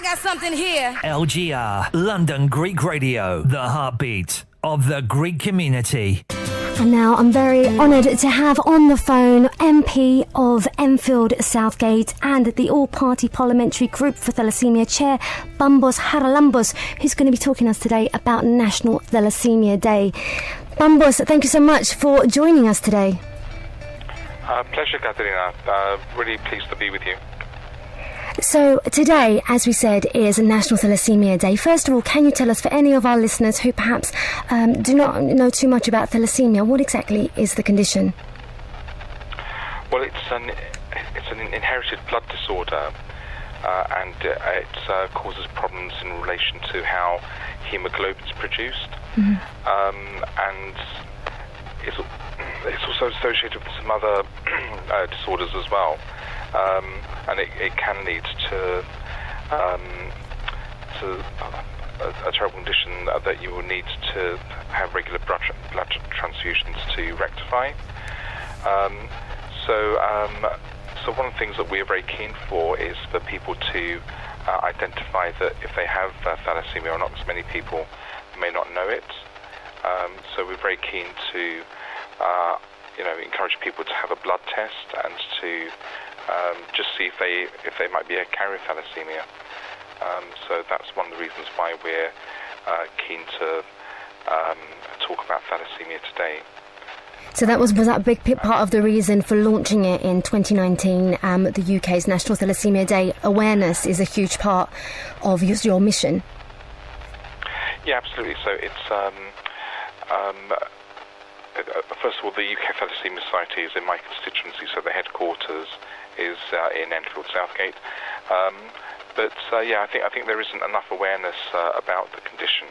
I got something here. LGR, London Greek Radio, the heartbeat of the Greek community. And now I'm very honoured to have on the phone MP of Enfield Southgate and the All-Party Parliamentary Group for Thalassaemia Chair, Bambos Haralambos, who's going to be talking to us today about National Thalassaemia Day. Bambos, thank you so much for joining us today. Pleasure, Katerina. Really pleased to be with you. So today, as we said, is National Thalassaemia Day. First of all, can you tell us, for any of our listeners who perhaps do not know too much about thalassaemia, what exactly is the condition? Well, it's an inherited blood disorder, and it causes problems in relation to how hemoglobin is produced, and it's also associated with some other disorders as well. And it can lead to a terrible condition that you will need to have regular blood transfusions to rectify. So one of the things that we're very keen for is for people to identify that if they have thalassaemia or not, because many people may not know it. So we're very keen to encourage people to have a blood test and to just see if they might be a carrier of thalassaemia. So that's one of the reasons why we're keen to talk about thalassaemia today. So was that a big part of the reason for launching it in 2019? The UK's National Thalassaemia Day awareness is a huge part of your mission. Yeah, absolutely. So it's first of all, the UK Thalassaemia Society is in my constituency, so the headquarters is in Enfield Southgate. I think there isn't enough awareness about the condition.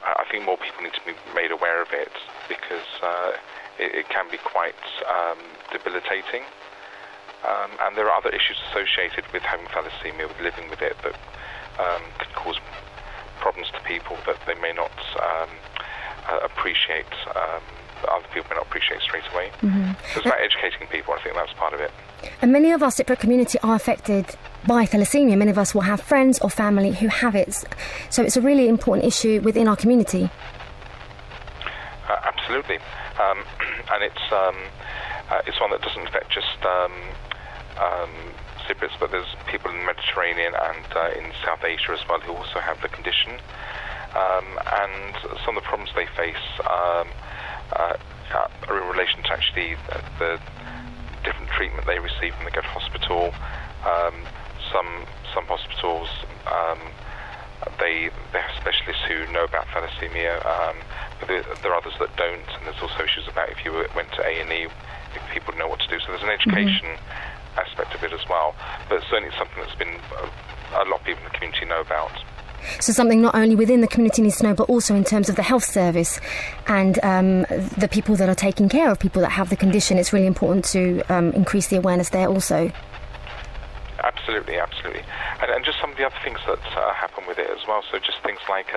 I think more people need to be made aware of it, because it can be quite debilitating. And there are other issues associated with having thalassaemia, with living with it, that can cause problems to people that they may not appreciate. Other people may not appreciate straight away. So it's about educating people. I think that's part of it. And many of our Cypriot community are affected by thalassaemia. Many of us will have friends or family who have it. So it's a really important issue within our community. Absolutely. And it's one that doesn't affect just Cypriots, but there's people in the Mediterranean and in South Asia as well who also have the condition. And some of the problems they face are in relation to actually the different treatment they receive when they go to hospital. Some hospitals they have specialists who know about thalassaemia, but there are others that don't. And there's also issues about if you went to A&E, if people know what to do. So there's an education aspect of it as well. But certainly it's something that's been a lot of people in the community know about. So something not only within the community needs to know, but also in terms of the health service and the people that are taking care of people that have the condition. It's really important to increase the awareness there also. Absolutely. And just some of the other things that happen with it as well. So just things like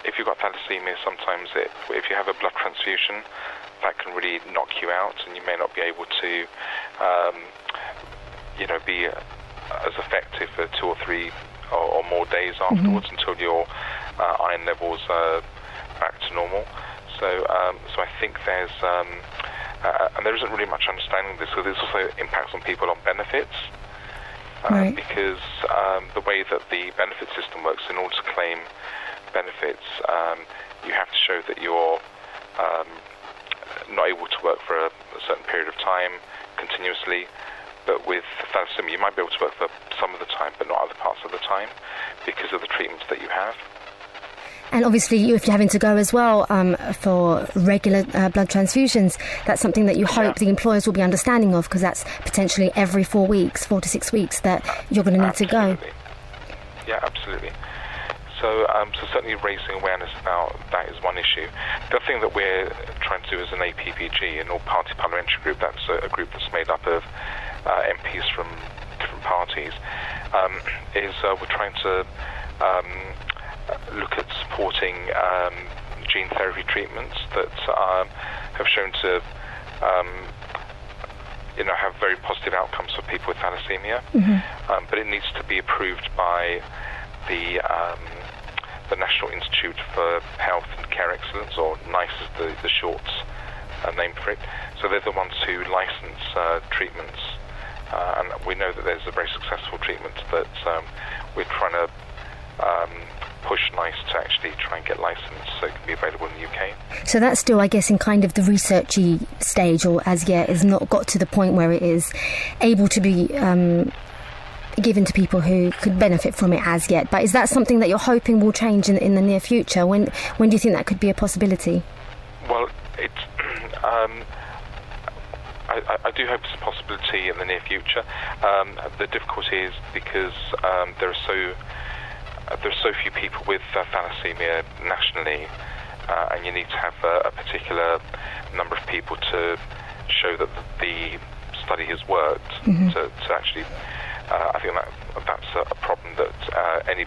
if you've got thalassaemia, sometimes if you have a blood transfusion, that can really knock you out, and you may not be able to be as effective for 2 or 3 or more days afterwards until your iron levels are back to normal. So I think there's and there isn't really much understanding of this, so there's also impacts on people on benefits, because the way that the benefit system works, in order to claim benefits, you have to show that you're not able to work for a certain period of time continuously. But with thalassaemia, you might be able to work for some of the time, but not other parts of the time, because of the treatments that you have. And obviously, if you're having to go as well for regular blood transfusions, that's something that you hope the employers will be understanding of, because that's potentially every 4 to 6 weeks that you're going to need to go. Yeah, absolutely. So certainly raising awareness about that is one issue. The other thing that we're trying to do as an APPG, an all-party parliamentary group, that's a group that's made up of MPs from different parties, is we're trying to look at supporting gene therapy treatments that have shown to have very positive outcomes for people with thalassemia. But it needs to be approved by the National Institute for Health and Care Excellence, or NICE is the short name for it. So they're the ones who license treatments, and we know that there's a very successful treatment that we're trying to push NICE to actually try and get licensed so it can be available in the UK. So that's still, I guess, in kind of the researchy stage, or as yet is not got to the point where it is able to be given to people who could benefit from it as yet. But is that something that you're hoping will change in the near future? When do you think that could be a possibility? Well, it's I do hope it's a possibility in the near future. The difficulty is because there are so few people with thalassemia nationally, and you need to have a particular number of people to show that the study has worked to actually. I think that's a problem that any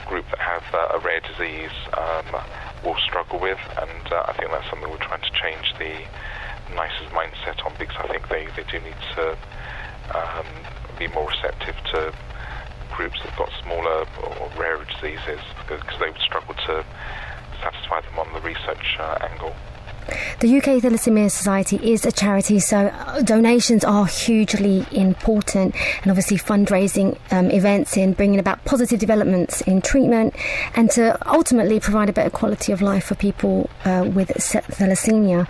group that have a rare disease will struggle with, and I think that's something we're trying to change the NICE's mindset on, because I think they do need to be more receptive to groups that have got smaller or rarer diseases, because they would struggle to satisfy them on the research angle. The UK Thalassaemia Society is a charity, so donations are hugely important, and obviously fundraising events in bringing about positive developments in treatment and to ultimately provide a better quality of life for people with thalassemia.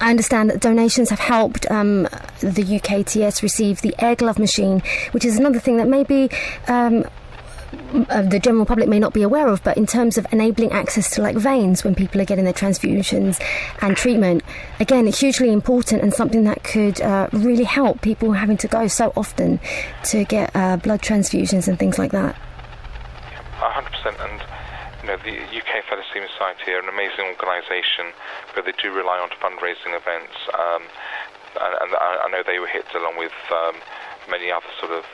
I understand that donations have helped the UKTS receive the air glove machine, which is another thing that maybe the general public may not be aware of, but in terms of enabling access to like veins when people are getting their transfusions and treatment, again, hugely important and something that could really help people having to go so often to get blood transfusions and things like that. 100%, and the UK Thalassaemia Society are an amazing organisation, but they do rely on fundraising events, and I know they were hit along with many other sort of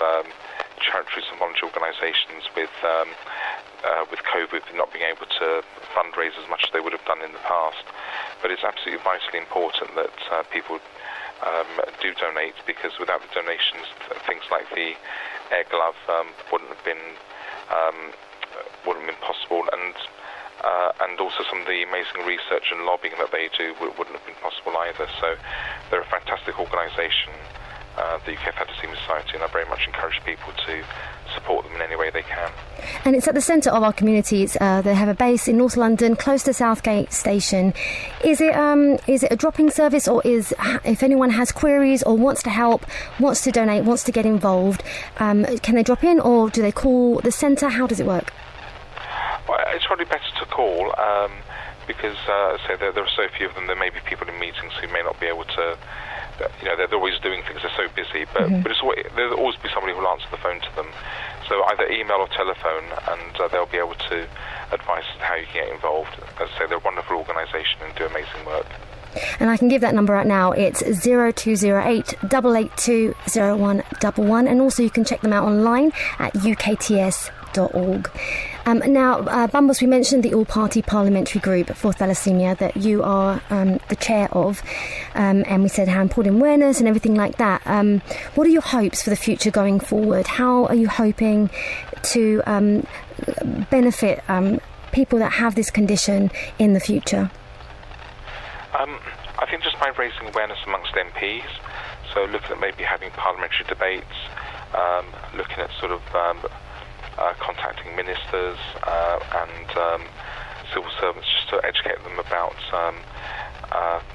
charities and voluntary organisations with COVID not being able to fundraise as much as they would have done in the past. But it's absolutely vitally important that people do donate, because without the donations, things like the air glove wouldn't have been possible, and also some of the amazing research and lobbying that they do wouldn't have been possible either. So they're a fantastic organisation, the UK Thalassaemia Society, and I very much encourage people to support them in any way they can. And it's at the centre of our communities. They have a base in North London, close to Southgate Station. Is it a drop-in service, or if anyone has queries or wants to help, wants to donate, wants to get involved, can they drop in, or do they call the centre? How does it work? Well, it's probably better to call, because there are so few of them. There may be people in meetings who may not be able to. They're always doing things. They're so busy, but there'll always be somebody who will answer the phone to them. So either email or telephone, and they'll be able to advise how you can get involved. As I say, they're a wonderful organisation and do amazing work. And I can give that number out now. It's 0208 882 0111, and also you can check them out online at ukts.org. Now, Bambos, we mentioned the all-party parliamentary group for thalassaemia that you are the chair of, and we said how important awareness and everything like that. What are your hopes for the future going forward? How are you hoping to benefit people that have this condition in the future? I think just by raising awareness amongst MPs, so looking at maybe having parliamentary debates, looking at sort of contacting ministers and civil servants just to educate them about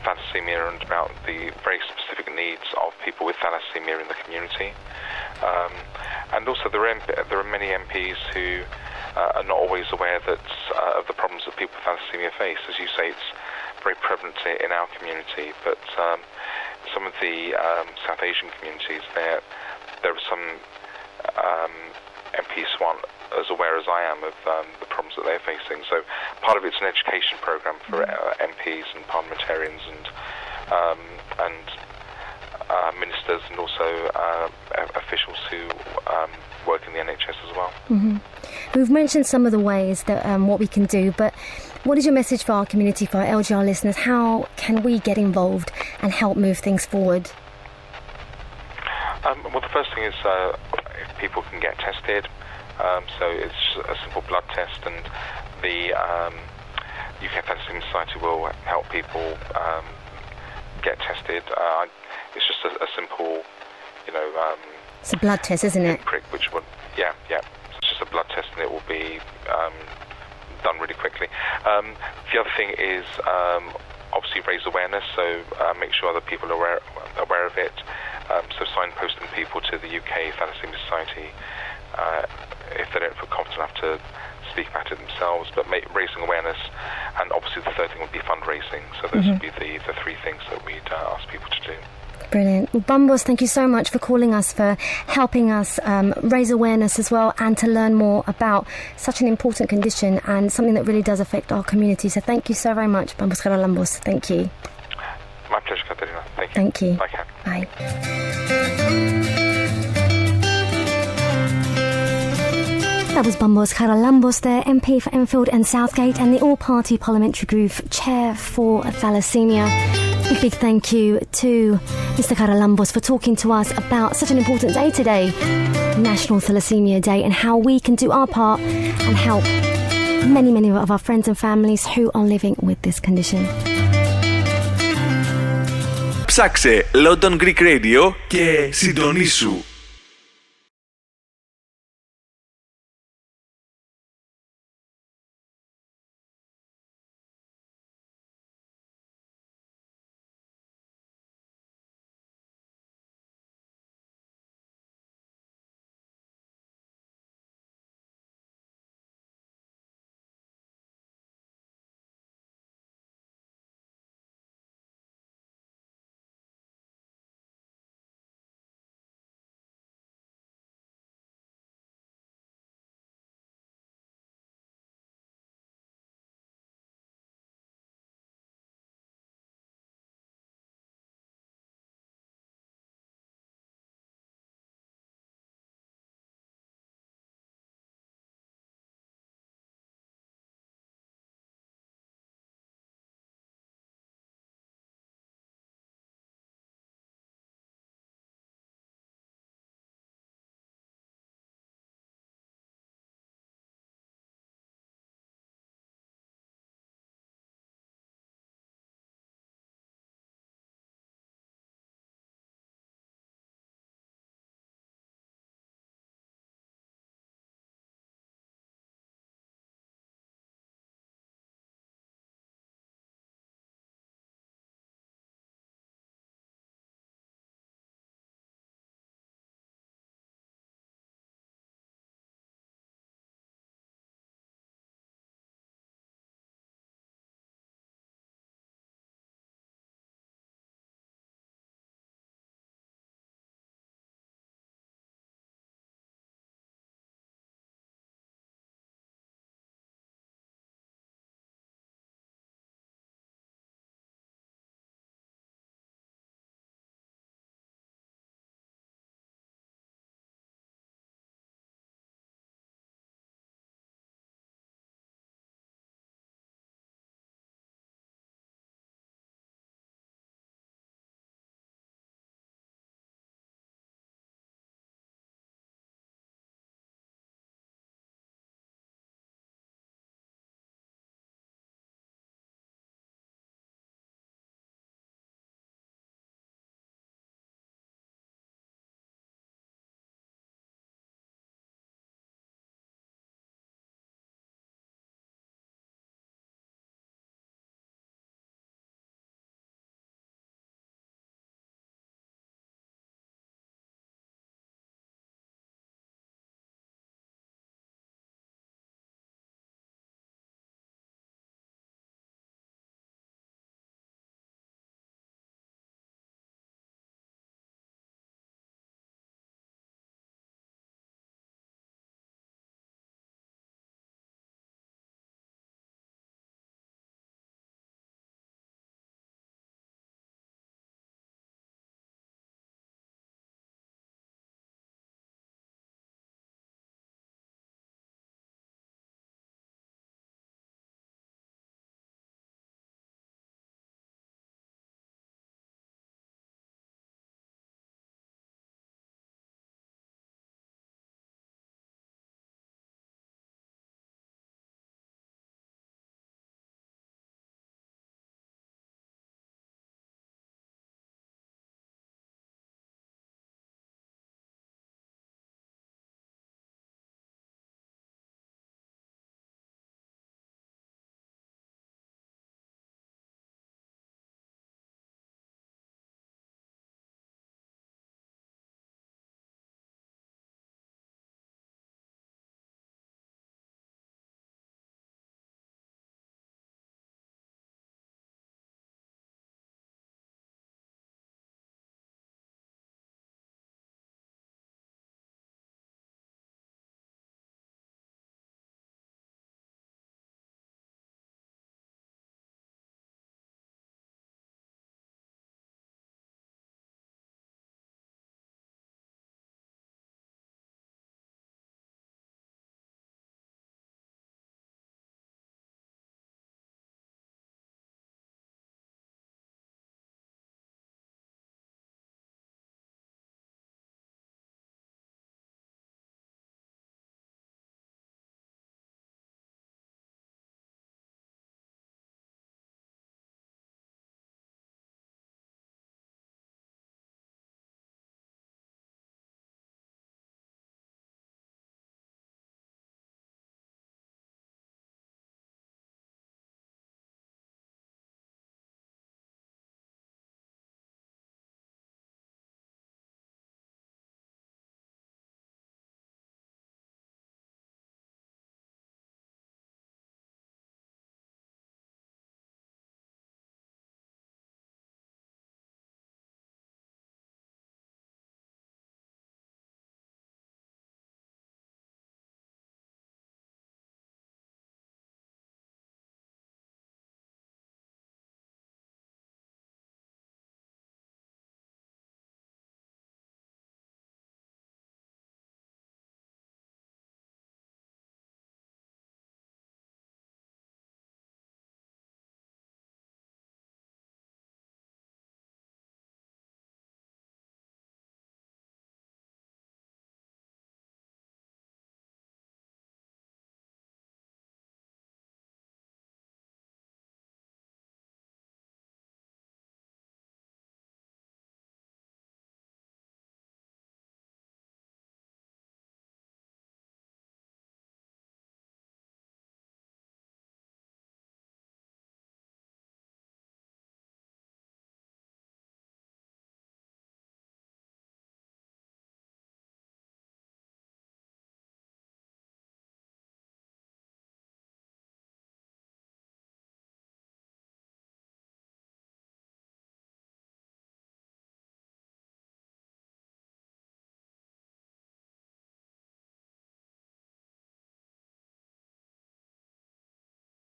thalassaemia and about the very specific needs of people with thalassaemia in the community. And also there are many MPs who are not always aware that of the problems that people with thalassaemia face. As you say, it's very prevalent in our community, but some of the South Asian communities, there are some MPs who aren't as aware as I am of the problems that they're facing. So part of it's an education programme for MPs and parliamentarians and ministers, and also officials who work in the NHS as well. Mm-hmm. We've mentioned some of the ways that what we can do, but what is your message for our community, for our LGR listeners? How can we get involved? and help move things forward? Well, the first thing is if people can get tested. So it's a simple blood test, and the UK Thalassaemia Society will help people get tested. It's just a simple, It's a blood test, isn't it? Prick, which would, yeah. It's just a blood test, and it will be done really quickly. The other thing is obviously raise awareness, so make sure other people are aware of it. So signposting people to the UK Thalassaemia Society if they don't feel confident enough to speak about it themselves, but raising awareness, and obviously the third thing would be fundraising. So those would be the three things that we'd ask people to do. Brilliant. Well, Bambos, thank you so much for calling us, for helping us raise awareness as well, and to learn more about such an important condition and something that really does affect our community. So thank you so very much, Bambos Haralambos. Thank you. My pleasure, Katerina. Thank you. Thank you. Bye, Kat. Bye. That was Bambos Haralambos there, MP for Enfield and Southgate and the All-Party Parliamentary Group Chair for Thalassaemia. Big thank you to Mr. Haralambos for talking to us about such an important day today, National Thalassaemia Day, and how we can do our part and help many of our friends and families who are living with this condition. Ψάξε London Greek Radio και συντονίσου.